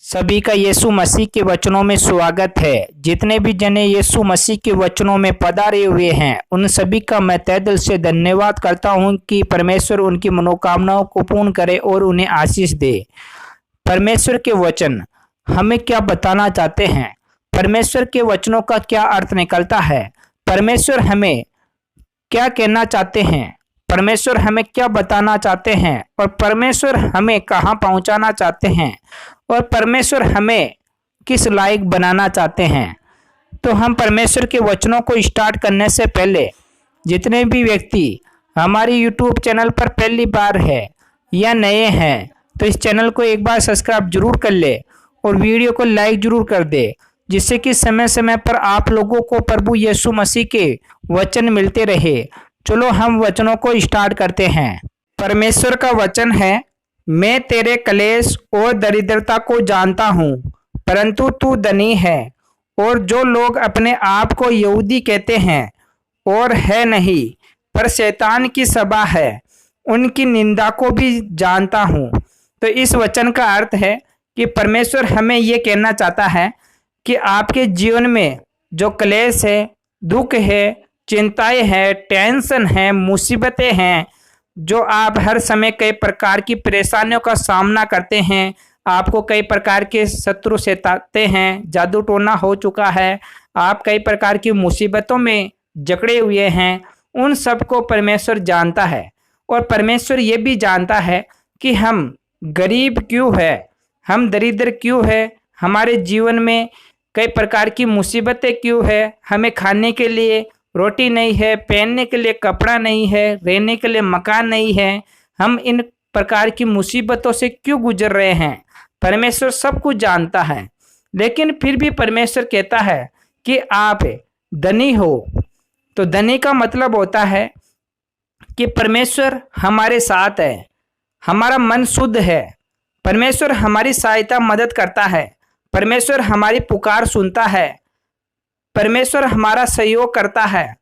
सभी का यीशु मसीह के वचनों में स्वागत है। जितने भी जने यीशु मसीह के वचनों में पधारे हुए हैं उन सभी का मैं तहे दिल से धन्यवाद करता हूं कि परमेश्वर उनकी मनोकामनाओं को पूर्ण करे और उन्हें आशीष दे। परमेश्वर के वचन हमें क्या बताना चाहते हैं? परमेश्वर के वचनों का क्या अर्थ निकलता है? परमेश्वर हमें क्या कहना चाहते हैं? परमेश्वर हमें क्या बताना चाहते हैं? और परमेश्वर हमें कहाँ पहुंचाना चाहते हैं? और परमेश्वर हमें किस लायक बनाना चाहते हैं? तो हम परमेश्वर के वचनों को स्टार्ट करने से पहले जितने भी व्यक्ति हमारी यूट्यूब चैनल पर पहली बार है या नए हैं तो इस चैनल को एक बार सब्सक्राइब जरूर कर ले और वीडियो को लाइक जरूर कर दे, जिससे कि समय समय पर आप लोगों को प्रभु यीशु मसीह के वचन मिलते रहे। चलो हम वचनों को स्टार्ट करते हैं। परमेश्वर का वचन है, मैं तेरे कलेश और दरिद्रता को जानता हूँ, परंतु तू धनी है। और जो लोग अपने आप को यहूदी कहते हैं और है नहीं पर शैतान की सभा है, उनकी निंदा को भी जानता हूँ। तो इस वचन का अर्थ है कि परमेश्वर हमें ये कहना चाहता है कि आपके जीवन में जो क्लेश है, दुख है, चिंताएं हैं, टेंशन है, मुसीबतें हैं, जो आप हर समय कई प्रकार की परेशानियों का सामना करते हैं, आपको कई प्रकार के शत्रु सताते हैं, जादू टोना हो चुका है, आप कई प्रकार की मुसीबतों में जकड़े हुए हैं, उन सब को परमेश्वर जानता है। और परमेश्वर ये भी जानता है कि हम गरीब क्यों है, हम दरिद्र क्यों है, हमारे जीवन में कई प्रकार की मुसीबतें क्यों है, हमें खाने के लिए रोटी नहीं है, पहनने के लिए कपड़ा नहीं है, रहने के लिए मकान नहीं है, हम इन प्रकार की मुसीबतों से क्यों गुजर रहे हैं। परमेश्वर सब कुछ जानता है, लेकिन फिर भी परमेश्वर कहता है कि आप धनी हो। तो धनी का मतलब होता है कि परमेश्वर हमारे साथ है, हमारा मन शुद्ध है, परमेश्वर हमारी सहायता मदद करता है, परमेश्वर हमारी पुकार सुनता है, परमेश्वर हमारा सहयोग करता है,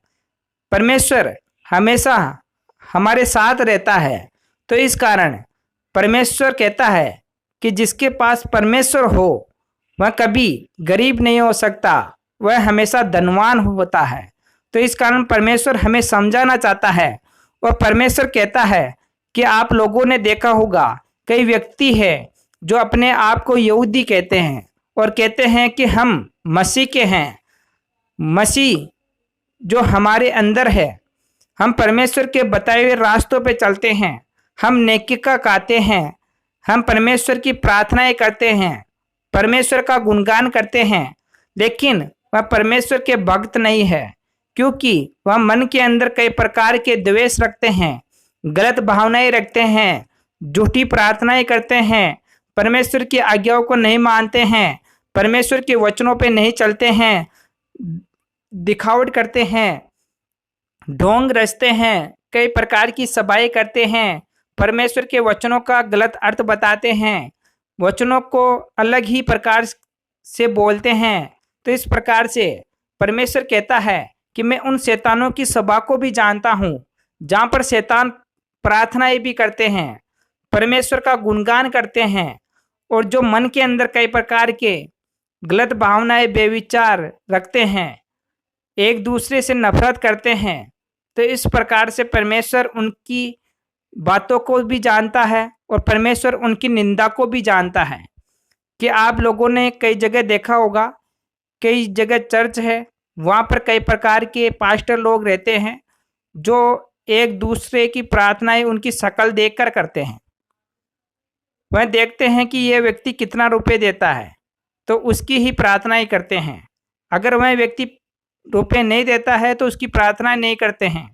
परमेश्वर हमेशा हमारे साथ रहता है। तो इस कारण परमेश्वर कहता है कि जिसके पास परमेश्वर हो वह कभी गरीब नहीं हो सकता, वह हमेशा धनवान होता है। तो इस कारण परमेश्वर हमें समझाना चाहता है। और परमेश्वर कहता है कि आप लोगों ने देखा होगा कई व्यक्ति है जो अपने आप को यहूदी कहते हैं और कहते हैं कि हम मसीह के हैं। मसीह जो हमारे अंदर है, हम परमेश्वर के बताए हुए रास्तों पे चलते हैं, हम नेकी का गाते हैं, हम परमेश्वर की प्रार्थनाएं करते हैं, परमेश्वर का गुणगान करते हैं, लेकिन वह परमेश्वर के भक्त नहीं है, क्योंकि वह मन के अंदर कई प्रकार के द्वेष रखते हैं, गलत भावनाएं रखते हैं, झूठी प्रार्थनाएं करते हैं, परमेश्वर की आज्ञाओं को नहीं मानते हैं, परमेश्वर के वचनों पे नहीं चलते हैं, दिखावट करते हैं, ढोंग रचते हैं, कई प्रकार की सभाएं करते हैं, परमेश्वर के वचनों का गलत अर्थ बताते हैं, वचनों को अलग ही प्रकार से बोलते हैं। तो इस प्रकार से परमेश्वर कहता है कि मैं उन शैतानों की सभा को भी जानता हूँ, जहाँ पर शैतान प्रार्थनाएं भी करते हैं, परमेश्वर का गुणगान करते हैं, और जो मन के अंदर कई प्रकार के गलत भावनाएं, बेविचार रखते हैं, एक दूसरे से नफरत करते हैं। तो इस प्रकार से परमेश्वर उनकी बातों को भी जानता है और परमेश्वर उनकी निंदा को भी जानता है। कि आप लोगों ने कई जगह देखा होगा, कई जगह चर्च है, वहाँ पर कई प्रकार के पास्टर लोग रहते हैं जो एक दूसरे की प्रार्थनाएं उनकी शक्ल देखकर करते हैं। वह देखते हैं कि यह व्यक्ति कितना रुपए देता है तो उसकी ही प्रार्थनाएं करते हैं। अगर वह व्यक्ति रुपए नहीं देता है तो उसकी प्रार्थना नहीं करते हैं।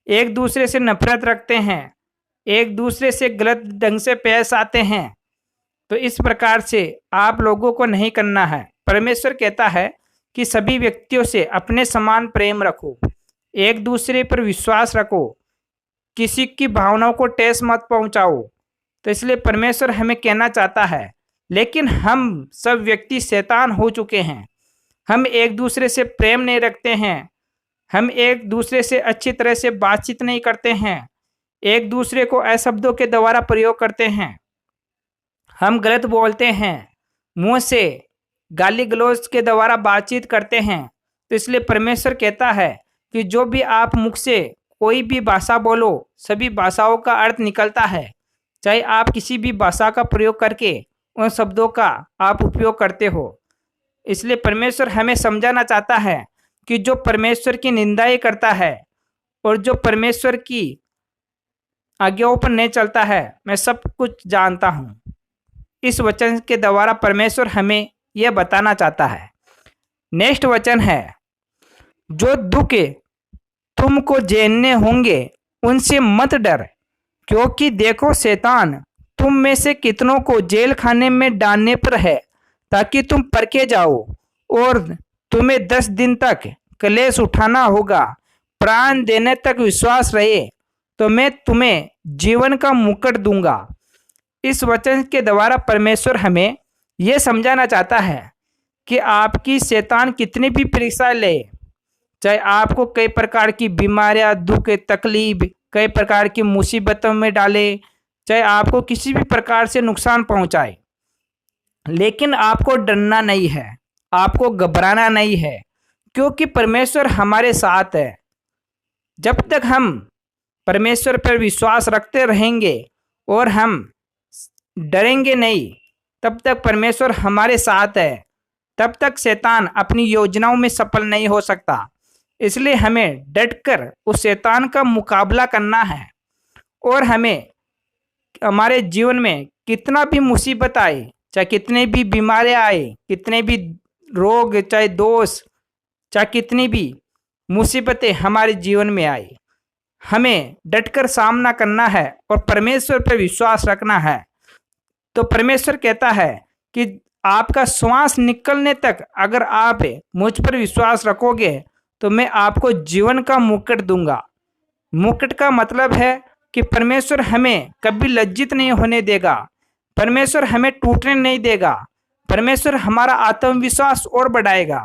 एक दूसरे से नफरत रखते हैं, एक दूसरे से गलत ढंग से पेश आते हैं। तो इस प्रकार से आप लोगों को नहीं करना है। परमेश्वर कहता है कि सभी व्यक्तियों से अपने समान प्रेम रखो, एक दूसरे पर विश्वास रखो, किसी की भावनाओं को ठेस मत पहुंचाओ। तो इसलिए परमेश्वर हमें कहना चाहता है, लेकिन हम सब व्यक्ति शैतान हो चुके हैं, हम एक दूसरे से प्रेम नहीं रखते हैं, हम एक दूसरे से अच्छी तरह से बातचीत नहीं करते हैं, एक दूसरे को अशब्दों के द्वारा प्रयोग करते हैं, हम गलत बोलते हैं, मुंह से गाली गलौज के द्वारा बातचीत करते हैं। तो इसलिए परमेश्वर कहता है कि जो भी आप मुख से कोई भी भाषा बोलो, सभी भाषाओं का अर्थ निकलता है। चाहे आप किसी भी भाषा का प्रयोग करके उन शब्दों का आप उपयोग करते हो। इसलिए परमेश्वर हमें समझाना चाहता है कि जो परमेश्वर की निंदाएं करता है और जो परमेश्वर की आज्ञाओं पर नहीं चलता है, मैं सब कुछ जानता हूँ। इस वचन के द्वारा परमेश्वर हमें यह बताना चाहता है। नेक्स्ट वचन है, जो दुख तुमको झेलने होंगे उनसे मत डर, क्योंकि देखो शैतान तुम में से कितनों को जेल खाने में डालने पर है, ताकि तुम परखे जाओ और तुम्हें 10 दिन तक कलेश उठाना होगा। प्राण देने तक विश्वास रहे तो मैं तुम्हें जीवन का मुकुट दूंगा। इस वचन के द्वारा परमेश्वर हमें यह समझाना चाहता है कि आपकी शैतान कितनी भी परीक्षा ले, चाहे आपको कई प्रकार की बीमारियां, दुख, तकलीफ, कई प्रकार की मुसीबतों में डाले, चाहे आपको किसी भी प्रकार से नुकसान पहुंचाए, लेकिन आपको डरना नहीं है, आपको घबराना नहीं है, क्योंकि परमेश्वर हमारे साथ है। जब तक हम परमेश्वर पर विश्वास रखते रहेंगे और हम डरेंगे नहीं, तब तक परमेश्वर हमारे साथ है, तब तक शैतान अपनी योजनाओं में सफल नहीं हो सकता। इसलिए हमें डटकर उस शैतान का मुकाबला करना है और हमें हमारे जीवन में कितना भी मुसीबत आए, चाहे कितने भी बीमारियां आए, कितने भी रोग, चाहे दोष, चाहे कितनी भी मुसीबतें हमारे जीवन में आए, हमें डटकर सामना करना है और परमेश्वर पर विश्वास रखना है। तो परमेश्वर कहता है कि आपका श्वास निकलने तक अगर आप मुझ पर विश्वास रखोगे तो मैं आपको जीवन का मुकुट दूंगा। मुकुट का मतलब है कि परमेश्वर हमें कभी लज्जित नहीं होने देगा, परमेश्वर हमें टूटने नहीं देगा, परमेश्वर हमारा आत्मविश्वास और बढ़ाएगा,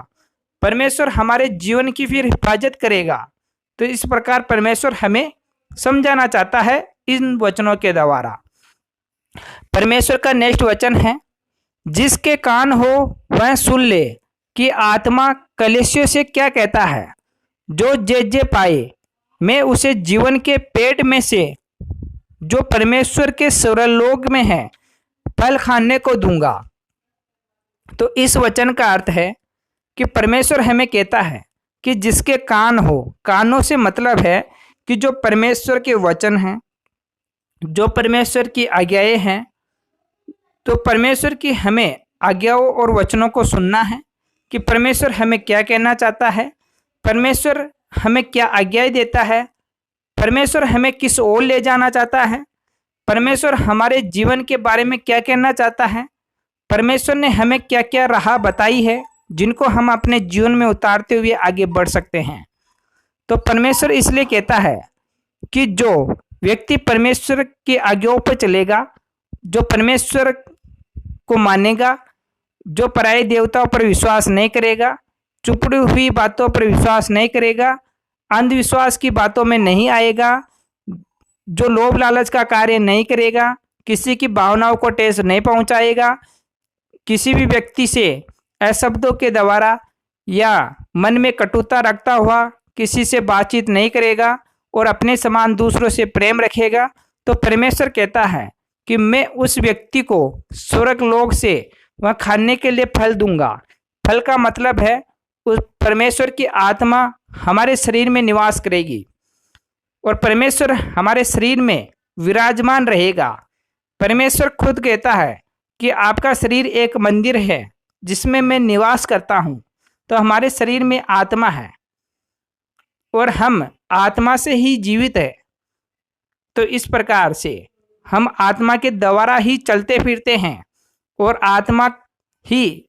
परमेश्वर हमारे जीवन की फिर हिफाजत करेगा। तो इस प्रकार परमेश्वर हमें समझाना चाहता है इन वचनों के द्वारा। परमेश्वर का नेक्स्ट वचन है, जिसके कान हो वह सुन ले कि आत्मा कलीसियों से क्या कहता है। जो जे पाए मैं उसे जीवन के पेट में से जो परमेश्वर के स्वर्गलोक में है फल खाने को दूंगा। तो इस वचन का अर्थ है कि परमेश्वर हमें कहता है कि जिसके कान हो, कानों से मतलब है कि जो परमेश्वर के वचन हैं, जो परमेश्वर की आज्ञाएं हैं, तो परमेश्वर की हमें आज्ञाओं और वचनों को सुनना है कि परमेश्वर हमें क्या कहना चाहता है, परमेश्वर हमें क्या आज्ञाएं देता है, परमेश्वर हमें किस ओर ले जाना चाहता है, परमेश्वर हमारे जीवन के बारे में क्या कहना चाहता है, परमेश्वर ने हमें क्या क्या राह बताई है जिनको हम अपने जीवन में उतारते हुए आगे बढ़ सकते हैं। तो परमेश्वर इसलिए कहता है कि जो व्यक्ति परमेश्वर की आज्ञाओं पर चलेगा, जो परमेश्वर को मानेगा, जो पराये देवताओं पर विश्वास नहीं करेगा, चुपड़ी हुई बातों पर विश्वास नहीं करेगा, अंधविश्वास की बातों में नहीं आएगा, जो लोभ लालच का कार्य नहीं करेगा, किसी की भावनाओं को ठेस नहीं पहुंचाएगा, किसी भी व्यक्ति से अशब्दों के द्वारा या मन में कटुता रखता हुआ किसी से बातचीत नहीं करेगा और अपने समान दूसरों से प्रेम रखेगा, तो परमेश्वर कहता है कि मैं उस व्यक्ति को स्वर्ग लोक से वह खाने के लिए फल दूंगा। फल का मतलब है उस परमेश्वर की आत्मा हमारे शरीर में निवास करेगी और परमेश्वर हमारे शरीर में विराजमान रहेगा। परमेश्वर खुद कहता है कि आपका शरीर एक मंदिर है जिसमें मैं निवास करता हूँ। तो हमारे शरीर में आत्मा है और हम आत्मा से ही जीवित है। तो इस प्रकार से हम आत्मा के द्वारा ही चलते फिरते हैं और आत्मा ही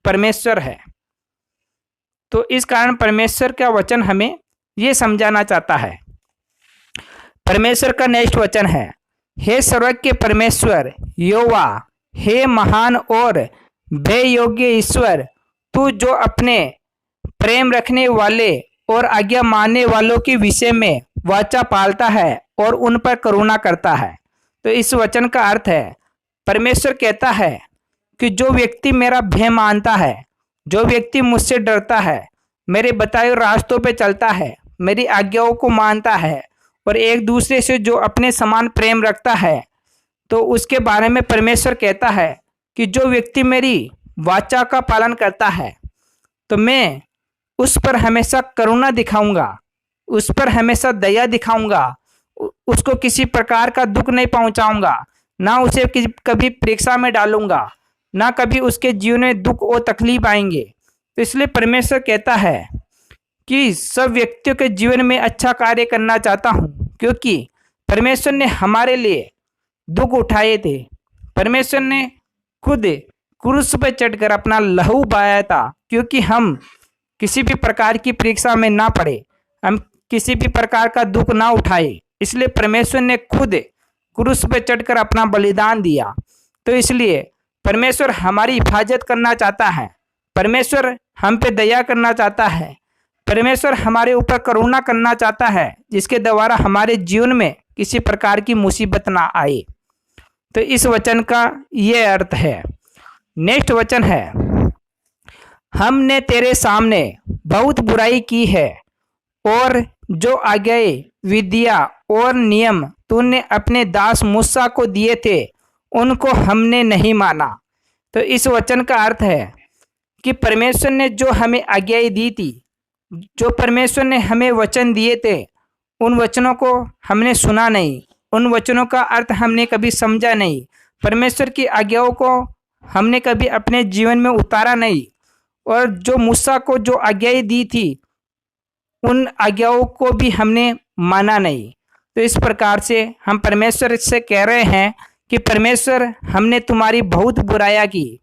परमेश्वर है। तो इस कारण परमेश्वर का वचन हमें ये समझाना चाहता है। परमेश्वर का नेक्स्ट वचन है, हे स्वर्ग के परमेश्वर यहोवा, हे महान और भय योग्य ईश्वर, तू जो अपने प्रेम रखने वाले और आज्ञा मानने वालों के विषय में वाचा पालता है और उन पर करुणा करता है। तो इस वचन का अर्थ है, परमेश्वर कहता है कि जो व्यक्ति मेरा भय मानता है, जो व्यक्ति मुझसे डरता है, मेरे बताए हुए रास्तों पे चलता है, मेरी आज्ञाओं को मानता है और एक दूसरे से जो अपने समान प्रेम रखता है, तो उसके बारे में परमेश्वर कहता है कि जो व्यक्ति मेरी वाचा का पालन करता है, तो मैं उस पर हमेशा करुणा दिखाऊंगा, उस पर हमेशा दया दिखाऊंगा, उसको किसी प्रकार का दुख नहीं पहुंचाऊंगा, ना उसे कभी परीक्षा में डालूंगा, ना कभी उसके जीवन में दुख और तकलीफ आएंगे। तो इसलिए परमेश्वर कहता है कि सब व्यक्तियों के जीवन में अच्छा कार्य करना चाहता हूँ, क्योंकि परमेश्वर ने हमारे लिए दुख उठाए थे। परमेश्वर ने खुद क्रूस पर चढ़कर अपना लहू बहाया था, क्योंकि हम किसी भी प्रकार की परीक्षा में ना पड़े, हम किसी भी प्रकार का दुख ना उठाए। इसलिए परमेश्वर ने खुद क्रूस पर चढ़कर अपना बलिदान दिया। तो इसलिए परमेश्वर हमारी हिफाजत करना चाहता है, परमेश्वर हम पे दया करना चाहता है, परमेश्वर हमारे ऊपर करुणा करना चाहता है, जिसके द्वारा हमारे जीवन में किसी प्रकार की मुसीबत ना आए। तो इस वचन का ये अर्थ है। नेक्स्ट वचन है, हमने तेरे सामने बहुत बुराई की है और जो आज्ञाएं, विधियां और नियम तूने अपने दास मूसा को दिए थे, उनको हमने नहीं माना। तो इस वचन का अर्थ है कि परमेश्वर ने जो हमें आज्ञाएं दी थी, जो परमेश्वर ने हमें वचन दिए थे, उन वचनों को हमने सुना नहीं, उन वचनों का अर्थ हमने कभी समझा नहीं, परमेश्वर की आज्ञाओं को हमने कभी अपने जीवन में उतारा नहीं, और जो मूसा को जो आज्ञाएं दी थी, उन आज्ञाओं को भी हमने माना नहीं। तो इस प्रकार से हम परमेश्वर से कह रहे हैं कि परमेश्वर, हमने तुम्हारी बहुत बुराइयां की।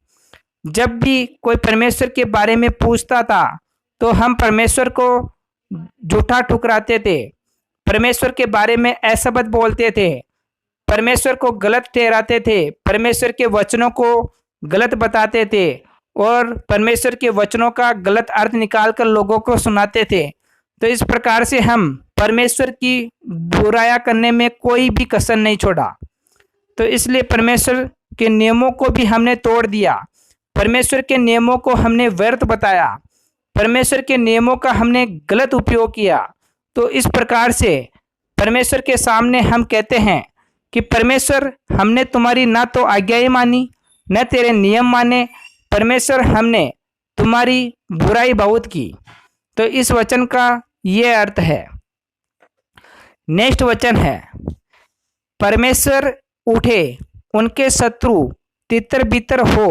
जब भी कोई परमेश्वर के बारे में पूछता था, तो हम परमेश्वर को झूठा ठुकराते थे, परमेश्वर के बारे में असत्य बोलते थे, परमेश्वर को गलत ठहराते थे, परमेश्वर के वचनों को गलत बताते थे और परमेश्वर के वचनों का गलत अर्थ निकालकर लोगों को सुनाते थे। तो इस प्रकार से हम परमेश्वर की बुराइयां करने में कोई भी कसर नहीं छोड़ा। तो इसलिए परमेश्वर के नियमों को भी हमने तोड़ दिया, परमेश्वर के नियमों को हमने व्यर्थ बताया, परमेश्वर के नियमों का हमने गलत उपयोग किया। तो इस प्रकार से परमेश्वर के सामने हम कहते हैं कि परमेश्वर, हमने तुम्हारी ना तो आज्ञाएं मानी, न तेरे नियम माने, परमेश्वर हमने तुम्हारी बुराई बहुत की। तो इस वचन का ये अर्थ है। नेक्स्ट वचन है, परमेश्वर उठे, उनके शत्रु तितर बितर हो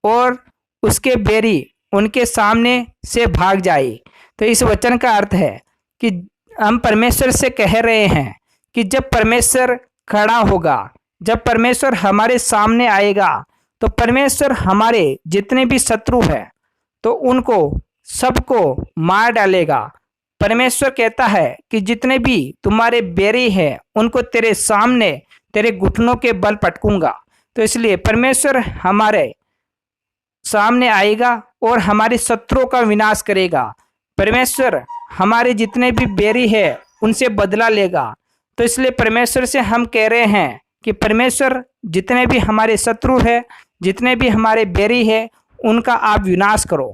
और उसके बैरी उनके सामने से भाग जाए। तो इस वचन का अर्थ है कि हम परमेश्वर से कह रहे हैं कि जब परमेश्वर खड़ा होगा, जब परमेश्वर हमारे सामने आएगा, तो परमेश्वर हमारे जितने भी शत्रु हैं, तो उनको सबको मार डालेगा। परमेश्वर कहता है कि जितने भी तुम्हारे बैरी हैं, उनको तेरे सामने तेरे घुटनों के बल पटकूंगा। तो इसलिए परमेश्वर हमारे सामने आएगा और हमारे शत्रुओं का विनाश करेगा। परमेश्वर हमारे जितने भी बैरी हैं, उनसे बदला लेगा। तो इसलिए परमेश्वर से हम कह रहे हैं कि परमेश्वर, जितने भी हमारे शत्रु हैं, जितने भी हमारे बैरी हैं, उनका आप विनाश करो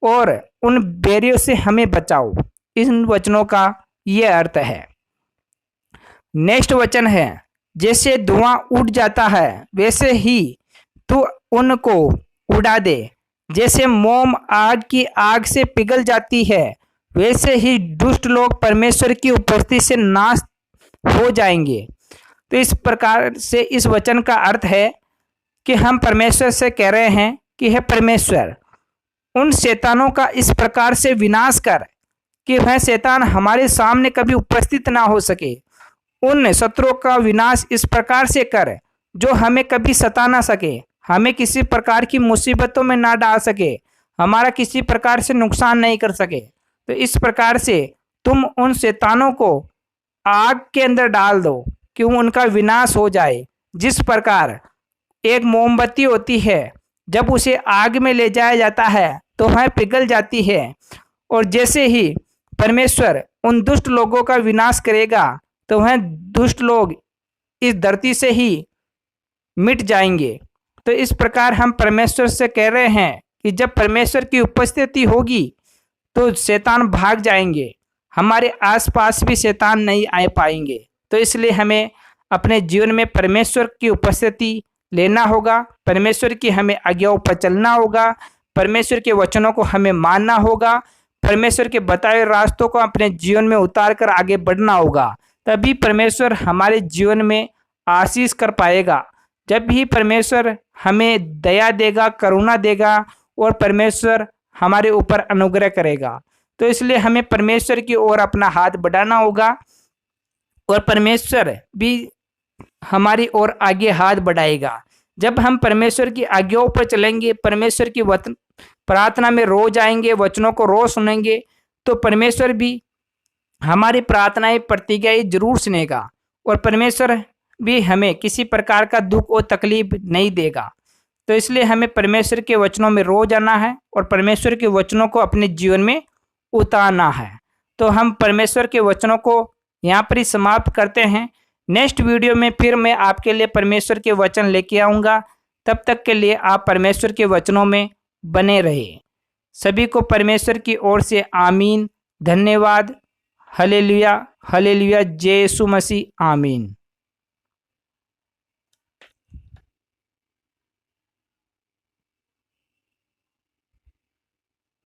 और उन बैरियों से हमें बचाओ। इन वचनों का ये अर्थ है। नेक्स्ट वचन है, जैसे धुआं उड़ जाता है वैसे ही तू उनको उड़ा दे, जैसे मोम आग की आग से पिघल जाती है, वैसे ही दुष्ट लोग परमेश्वर की उपस्थिति से नाश हो जाएंगे। तो इस प्रकार से इस वचन का अर्थ है कि हम परमेश्वर से कह रहे हैं कि हे परमेश्वर, उन शैतानों का इस प्रकार से विनाश कर कि वह शैतान हमारे सामने कभी उपस्थित ना हो सके। उन शत्रुओं का विनाश इस प्रकार से कर जो हमें कभी सता ना सके, हमें किसी प्रकार की मुसीबतों में ना डाल सके, हमारा किसी प्रकार से नुकसान नहीं कर सके। तो इस प्रकार से तुम उन शैतानों को आग के अंदर डाल दो कि उनका विनाश हो जाए। जिस प्रकार एक मोमबत्ती होती है, जब उसे आग में ले जाया जाता है तो वह पिघल जाती है, और जैसे ही परमेश्वर उन दुष्ट लोगों का विनाश करेगा तो वह दुष्ट लोग इस धरती से ही मिट जाएंगे। तो इस प्रकार हम परमेश्वर से कह रहे हैं कि जब परमेश्वर की उपस्थिति होगी तो शैतान भाग जाएंगे, हमारे आसपास भी शैतान नहीं आ पाएंगे। तो इसलिए हमें अपने जीवन में परमेश्वर की उपस्थिति लेना होगा, परमेश्वर की हमें आज्ञाओं पर चलना होगा, परमेश्वर के वचनों को हमें मानना होगा, परमेश्वर के बताए रास्तों को अपने जीवन में उतार कर आगे बढ़ना होगा। तभी परमेश्वर हमारे जीवन में आशीष कर पाएगा। जब भी परमेश्वर हमें दया देगा, करुणा देगा और परमेश्वर हमारे ऊपर अनुग्रह करेगा। तो इसलिए हमें परमेश्वर की ओर अपना हाथ बढ़ाना होगा और परमेश्वर भी हमारी ओर आगे हाथ बढ़ाएगा। जब हम परमेश्वर की आज्ञाओं पर चलेंगे, परमेश्वर की प्रार्थना में रोज आएंगे, वचनों को रोज सुनेंगे, तो परमेश्वर भी हमारी प्रार्थनाएं प्रतिज्ञाएं जरूर सुनेगा और परमेश्वर भी हमें किसी प्रकार का दुख और तकलीफ नहीं देगा। तो इसलिए हमें परमेश्वर के वचनों में रोज आना है और परमेश्वर के वचनों को अपने जीवन में उतारना है। तो हम परमेश्वर के वचनों को यहाँ पर ही समाप्त करते हैं। नेक्स्ट वीडियो में फिर मैं आपके लिए परमेश्वर के वचन लेके आऊँगा। तब तक के लिए आप परमेश्वर के वचनों में बने रहे। सभी को परमेश्वर की ओर से आमीन। धन्यवाद। Hallelujah, hallelujah. जय यीशु मसीह। आमीन।